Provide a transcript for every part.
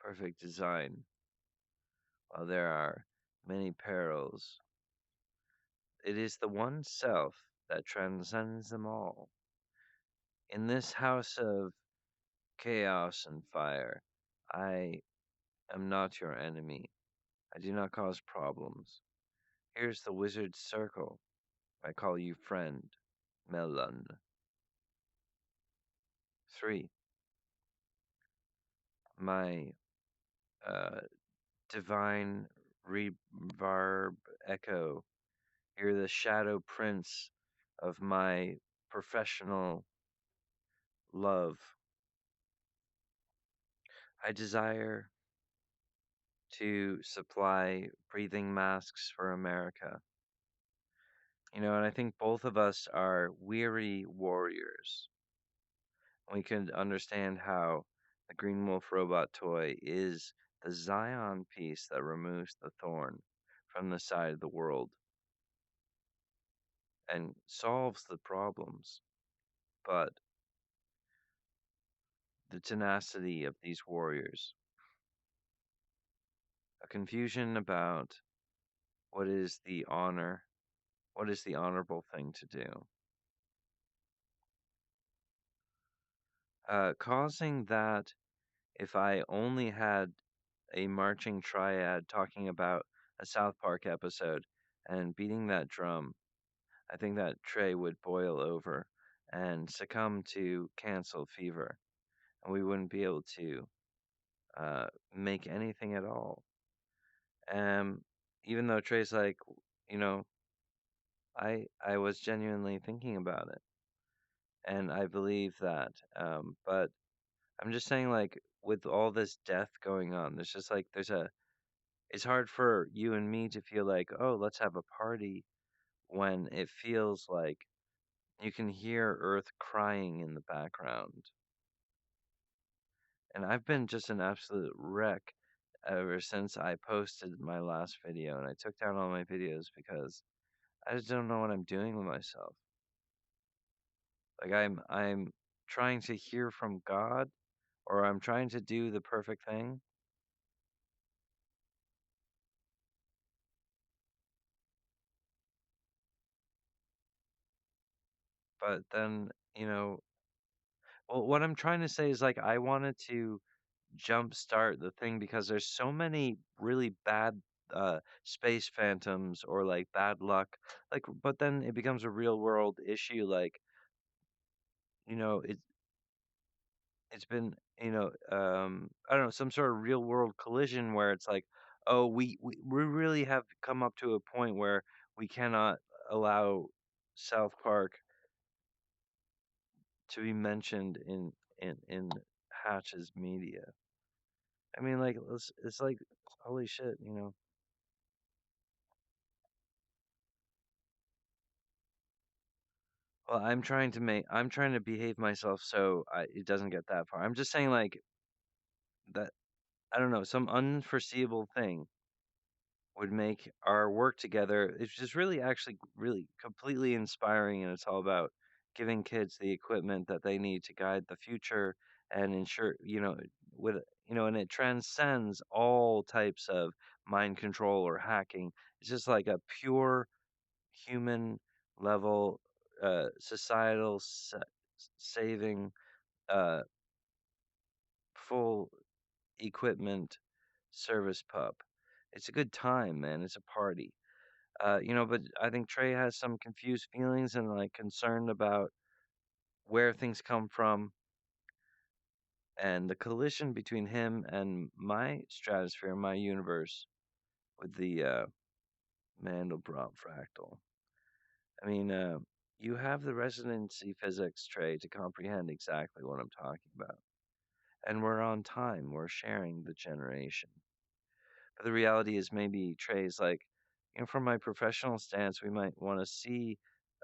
perfect design, while there are many perils. It is the one self that transcends them all. In this house of chaos and fire, I am not your enemy. I do not cause problems. Here's the wizard's circle. I call you friend, Melun. 3. My uh, divine reverb echo. You're the shadow prince of my professional love. I desire to supply breathing masks for America. And I think both of us are weary warriors. We can understand how the Green Wolf robot toy is the Zion piece that removes the thorn from the side of the world and solves the problems. But the tenacity of these warriors, a confusion about what is the honorable thing to do, causing that if I only had a marching triad talking about a South Park episode and beating that drum, I think that tray would boil over and succumb to cancel fever, and we wouldn't be able to make anything at all. Um, Even though Trey's like, you know, I was genuinely thinking about it, and I believe that. But I'm just saying, like, with all this death going on, there's just like it's hard for you and me to feel like, oh, let's have a party when it feels like you can hear Earth crying in the background. And I've been just an absolute wreck ever since I posted my last video, and I took down all my videos because I just don't know what I'm doing with myself. Like I'm trying to hear from God, or I'm trying to do the perfect thing, but then, well, what I'm trying to say is like I wanted to jumpstart the thing because there's so many really bad space phantoms or like bad luck, like, but then it becomes a real world issue, like, you know it it's been, I don't know, some sort of real world collision where it's like, oh, we really have come up to a point where we cannot allow South Park to be mentioned in Hatch's media. I mean, like, it's like, holy shit. Well, I'm trying to behave myself so it doesn't get that far. I'm just saying, like, that, I don't know, some unforeseeable thing would make our work together. It's just really actually really completely inspiring, and it's all about giving kids the equipment that they need to guide the future and ensure, with and it transcends all types of mind control or hacking. It's just like a pure human level societal saving uh full equipment service pup. It's a good time, man. It's a party. But I think Trey has some confused feelings and like concerned about where things come from and the collision between him and my stratosphere, my universe with the Mandelbrot fractal. I mean, you have the residency physics, Trey, to comprehend exactly what I'm talking about. And we're on time. We're sharing the generation. But the reality is maybe Trey's like, from my professional stance, we might want to see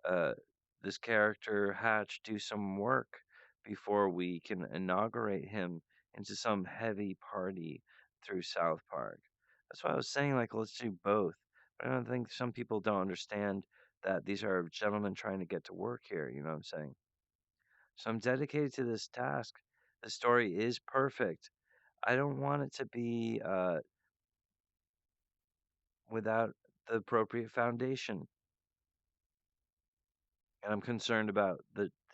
uh, this character Hatch do some work before we can inaugurate him into some heavy party through South Park. That's why I was saying, like, let's do both. But I don't think some people don't understand that these are gentlemen trying to get to work here. You know what I'm saying? So I'm dedicated to this task. The story is perfect. I don't want it to be without the appropriate foundation, and I'm concerned about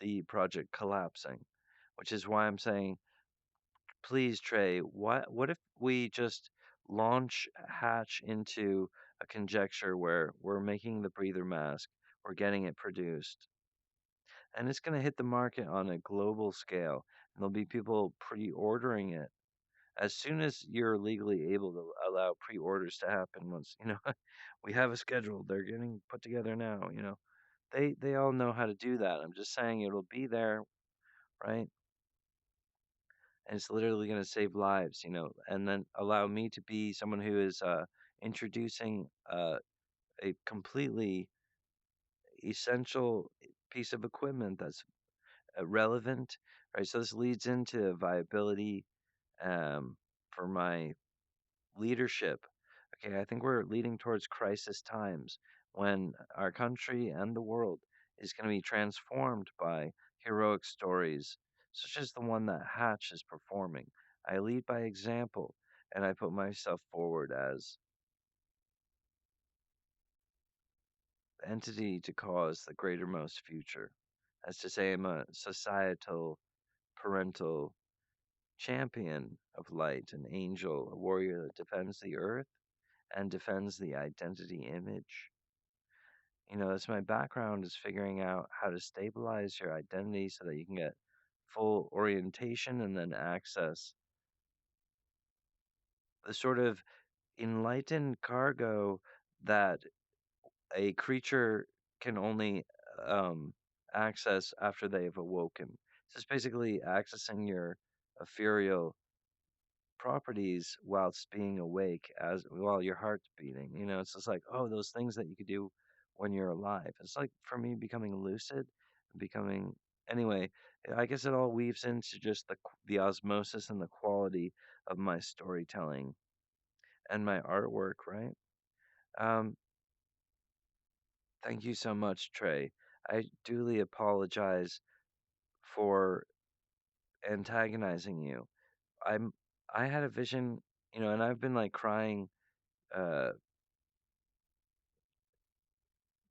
the project collapsing, which is why I'm saying, please, Trey, what if we just launch Hatch into a conjecture where we're making the breather mask, we're getting it produced, and it's going to hit the market on a global scale, and there'll be people pre-ordering it as soon as you're legally able to allow pre-orders to happen. Once we have a schedule, they're getting put together now. They all know how to do that. I'm just saying it'll be there, right? And it's literally going to save lives, and then allow me to be someone who is introducing a completely essential piece of equipment that's relevant, right? So this leads into viability um, for my leadership. Okay, I think we're leading towards crisis times when our country and the world is going to be transformed by heroic stories, such as the one that Hatch is performing. I lead by example, and I put myself forward as the entity to cause the greatermost future. As to say, I'm a societal, parental champion of light, an angel, a warrior that defends the earth and defends the identity image. That's my background, is figuring out how to stabilize your identity so that you can get full orientation and then access the sort of enlightened cargo that a creature can only um, access after they've awoken. So it's basically accessing your ethereal properties whilst being awake as while your heart's beating. It's just like, oh, those things that you could do when you're alive. It's like for me becoming lucid, becoming anyway. I guess it all weaves into just the osmosis and the quality of my storytelling and my artwork, right? Um, thank you so much, Trey. I duly apologize for antagonizing you. I'm I had a vision, and I've been like crying uh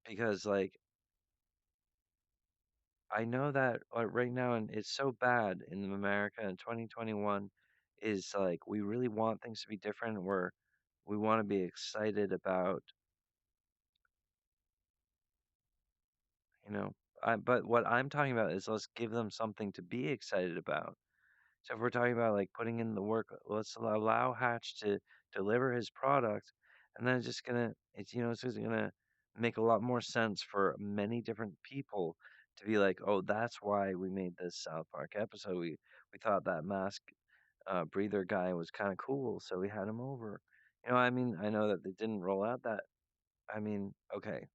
because like I know that right now, and it's so bad in America in 2021, is like we really want things to be different. We want to be excited about, you know, but what I'm talking about is let's give them something to be excited about. So if we're talking about like putting in the work, let's allow Hatch to deliver his product, and then it's just gonna make a lot more sense for many different people to be like, oh, that's why we made this South Park episode. We thought that mask breather guy was kind of cool, so we had him over. I mean, I know that they didn't roll out that. I mean, okay,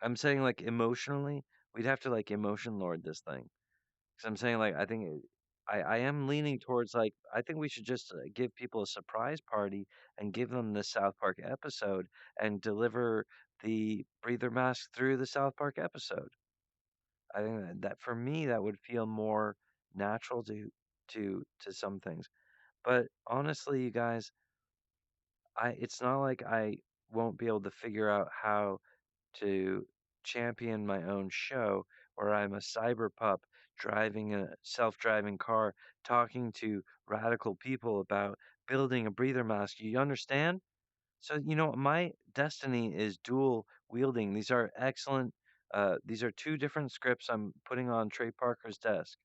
I'm saying like emotionally, we'd have to like emotion lord this thing. 'Cause I'm saying, like, I think I am leaning towards, like, I think we should just, give people a surprise party and give them the South Park episode and deliver the breather mask through the South Park episode. I think that for me, that would feel more natural to some things. But honestly, you guys, it's not like I won't be able to figure out how to champion my own show where I'm a cyber pup driving a self-driving car, talking to radical people about building a breather mask. You understand? So, my destiny is dual wielding. These are excellent. These are two different scripts I'm putting on Trey Parker's desk.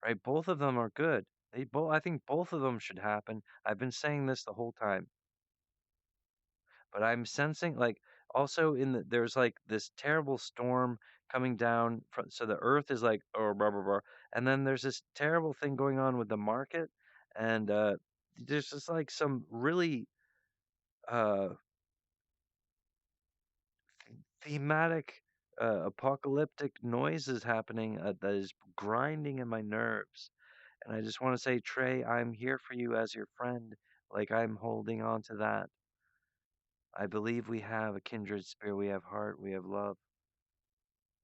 Right? Both of them are good. I think both of them should happen. I've been saying this the whole time. But I'm sensing like also there's like this terrible storm coming down from, so the earth is like, oh, blah, blah, blah. And then there's this terrible thing going on with the market, and there's just like some really uh thematic apocalyptic noises happening that is grinding in my nerves. And I just want to say, Trey, I'm here for you as your friend. Like, I'm holding on to that. I believe we have a kindred spirit, we have heart, we have love,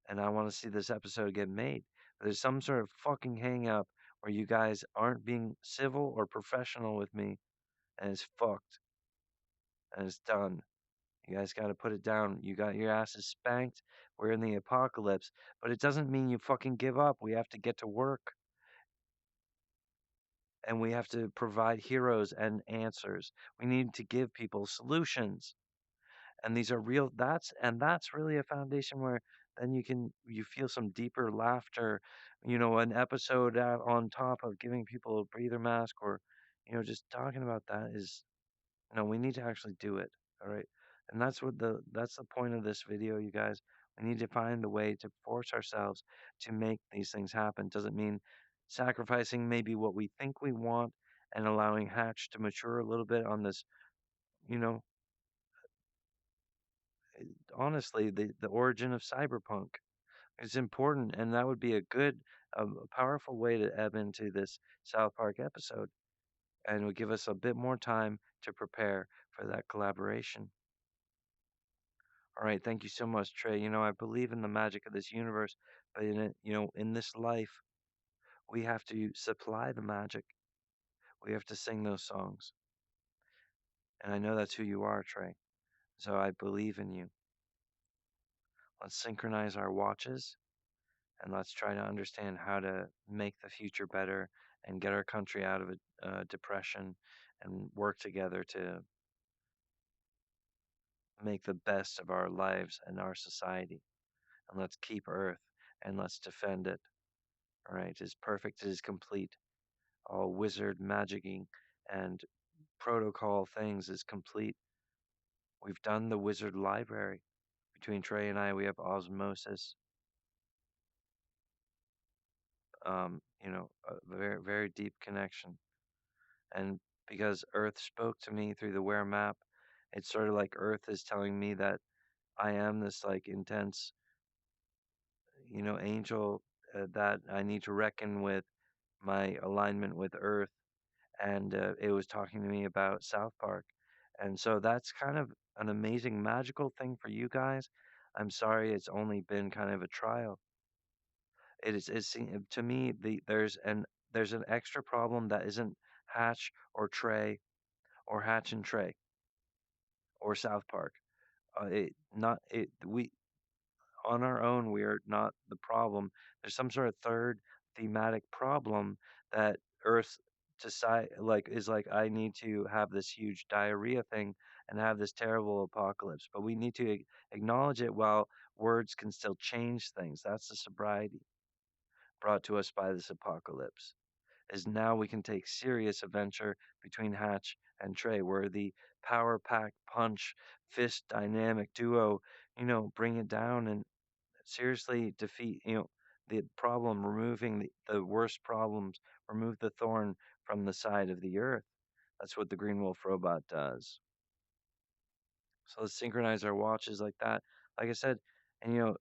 and I want to see this episode get made. But there's some sort of fucking hang up where you guys aren't being civil or professional with me, and it's fucked and it's done. You guys got to put it down. You got your asses spanked. We're in the apocalypse, but it doesn't mean you fucking give up. We have to get to work and we have to provide heroes and answers. We need to give people solutions. And these are real that's really a foundation where then you feel some deeper laughter, an episode out on top of giving people a breather mask or just talking about that is no, we need to actually do it. All right. And that's the point of this video, you guys. We need to find the way to force ourselves to make these things happen. Doesn't mean sacrificing maybe what we think we want and allowing Hatch to mature a little bit on this, you know, honestly, the origin of cyberpunk is important, and that would be a good, powerful way to ebb into this South Park episode, and would give us a bit more time to prepare for that collaboration. All right, thank you so much, Trey. I believe in the magic of this universe, but in it, in this life, we have to supply the magic. We have to sing those songs, and I know that's who you are, Trey. So I believe in you. Let's synchronize our watches and let's try to understand how to make the future better and get our country out of a depression and work together to make the best of our lives and our society. And let's keep Earth and let's defend it. All right, it is perfect, it is complete. All wizard magicking and protocol things is complete. We've done the wizard library. Between Trey and I, we have osmosis. A very, very deep connection. And because Earth spoke to me through the Wear map, it's sort of like Earth is telling me that I am this like intense, angel that I need to reckon with my alignment with Earth. And it was talking to me about South Park. And so that's kind of an amazing, magical thing for you guys. I'm sorry it's only been kind of a trial. To me there's an extra problem that isn't Hatch or Trey or Hatch and Trey or South Park. It not it we on our own we are not the problem. There's some sort of third thematic problem that Earth decide like is like I need to have this huge diarrhea thing and have this terrible apocalypse, but we need to acknowledge it while words can still change things. That's the sobriety brought to us by this apocalypse. Is now we can take serious adventure between Hatch and Trey, where the power pack punch fist dynamic duo, bring it down and seriously defeat, the problem, removing the worst problems, remove the thorn from the side of the earth. That's what the Green Wolf robot does. So let's synchronize our watches like that. Like I said, and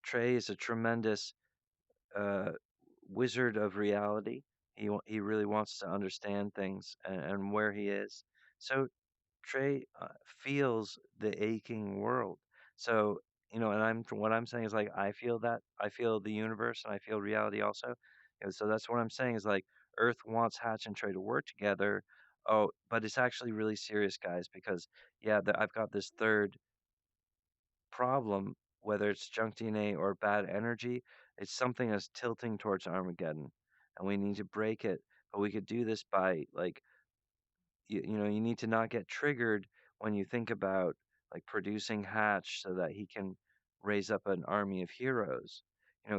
Trey is a tremendous uh, wizard of reality. He really wants to understand things and where he is. So Trey feels the aching world. So and what I'm saying is like I feel that I feel the universe and I feel reality also. And so that's what I'm saying is like Earth wants Hatch and Trey to work together. Oh, but it's actually really serious, guys, because yeah, I've got this third problem, whether it's junk DNA or bad energy, it's something that's tilting towards Armageddon, and we need to break it. But we could do this by like you need to not get triggered when you think about like producing Hatch so that he can raise up an army of heroes.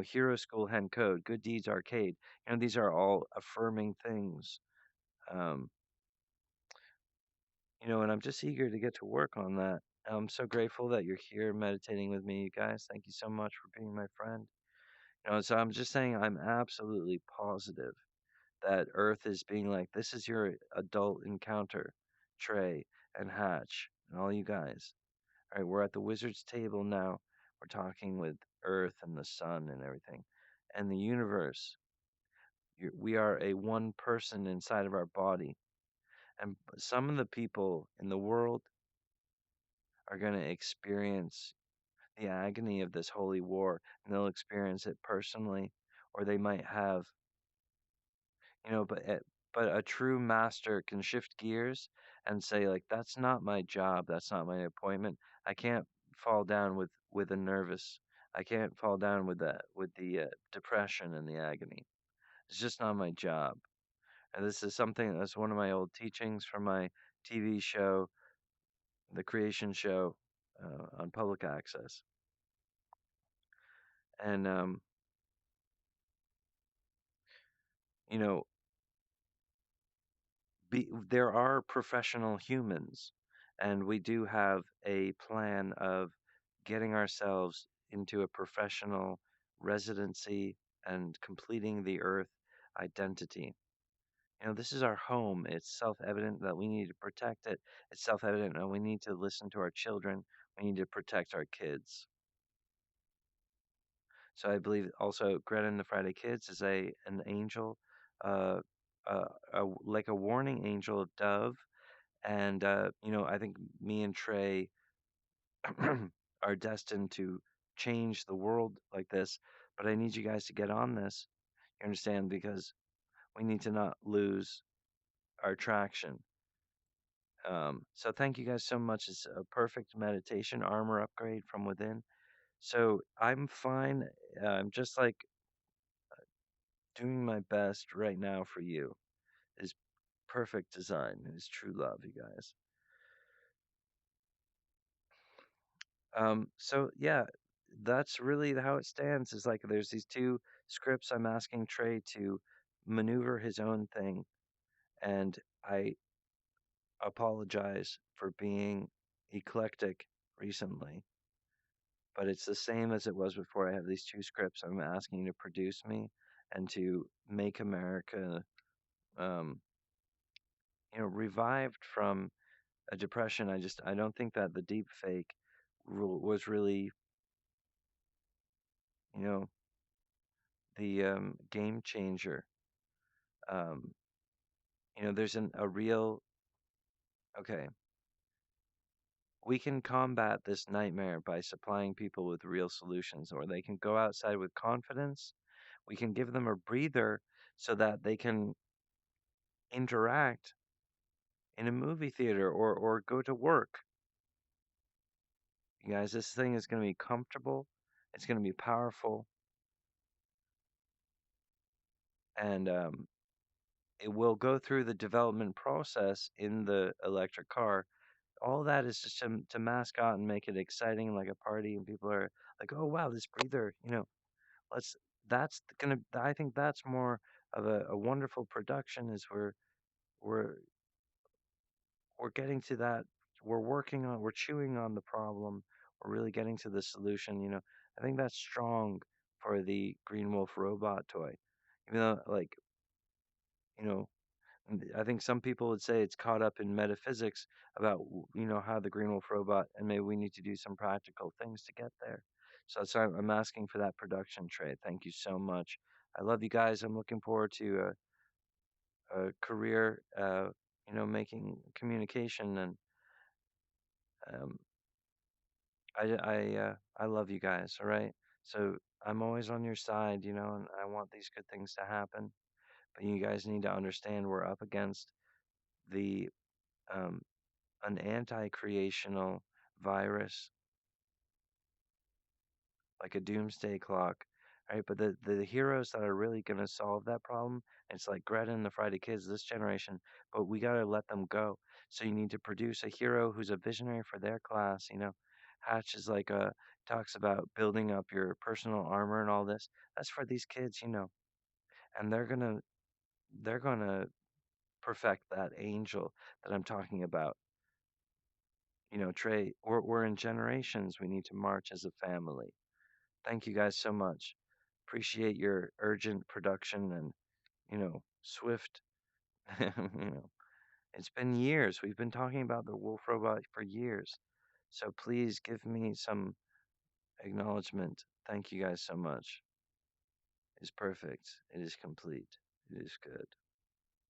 Hero School Hen Code, Good Deeds Arcade. These are all affirming things. Um, and I'm just eager to get to work on that. I'm so grateful that you're here meditating with me, you guys. Thank you so much for being my friend. So I'm just saying I'm absolutely positive that Earth is being like, this is your adult encounter, Trey and Hatch and all you guys. All right, we're at the wizard's table now. We're talking with Earth and the sun and everything. And the universe. We are a one person inside of our body. And some of the people in the world are going to experience the agony of this holy war, and they'll experience it personally, or they might have, you know, but a true master can shift gears and say like, that's not my job, that's not my appointment. I can't fall down with a nervous. I can't fall down with the depression and the agony. It's just not my job. And this is something that's one of my old teachings from my TV show, the Creation Show, on public access. And you know, there are professional humans, and we do have a plan of getting ourselves into a professional residency and completing the Earth identity. You know, this is our home. It's self-evident that we need to protect it. It's self-evident that we need to listen to our children. We need to protect our kids. So I believe also Greta and the Friday Kids is a an angel, uh, like a warning angel of dove. And you know, I think me and Trey are destined to change the world like this. But I need you guys to get on this. You understand? Because we need to not lose our traction. So thank you guys so much. It's a perfect meditation armor upgrade from within. So I'm fine. I'm just like doing my best right now for you. Is perfect design. It is true love, you guys. So yeah, that's really how it stands. Is like there's these two scripts I'm asking Trey to maneuver his own thing, and I apologize for being eclectic recently, but it's the same as it was before. I have these two scripts I'm asking you to produce me and to make America, um, you know, revived from a depression. I don't think that the deep fake rule was really, you know, the game changer. Um, you know, there's a real, okay, we can combat this nightmare by supplying people with real solutions, or they can go outside with confidence. We can give them a breather so that they can interact in a movie theater or go to work. You guys, this thing is going to be comfortable, it's going to be powerful, and it will go through the development process in the electric car. All that is just to mascot and make it exciting like a party, and people are like, oh wow, this breather, you know, let's that's gonna I think that's more of a wonderful production. Is we're we're getting to that, we're chewing on the problem, we're really getting to the solution, you know. I think that's strong for the Green Wolf robot toy. Even though, like, you know, I think some people would say it's caught up in metaphysics about, you know, how the Green Wolf robot, and maybe we need to do some practical things to get there. So that's why I'm asking for that production trade. Thank you so much. I love you guys. I'm looking forward to a career, you know, making communication, and um, I love you guys. All right. So I'm always on your side, you know, and I want these good things to happen. But you guys need to understand we're up against the um, an anti-creational virus, like a doomsday clock, right? But the heroes that are really going to solve that problem, it's like Greta and the Friday Kids, this generation, but we got to let them go. So you need to produce a hero who's a visionary for their class, you know. Hatch is like talks about building up your personal armor and all this. That's for these kids, you know. And they're gonna perfect that angel that I'm talking about. You know, Trey, we're in generations. We need to march as a family. Thank you guys so much. Appreciate your urgent production and, you know, swift, you know, it's been years. We've been talking about the wolf robot for years. So please give me some acknowledgement. Thank you guys so much. It's perfect. It is complete. It is good.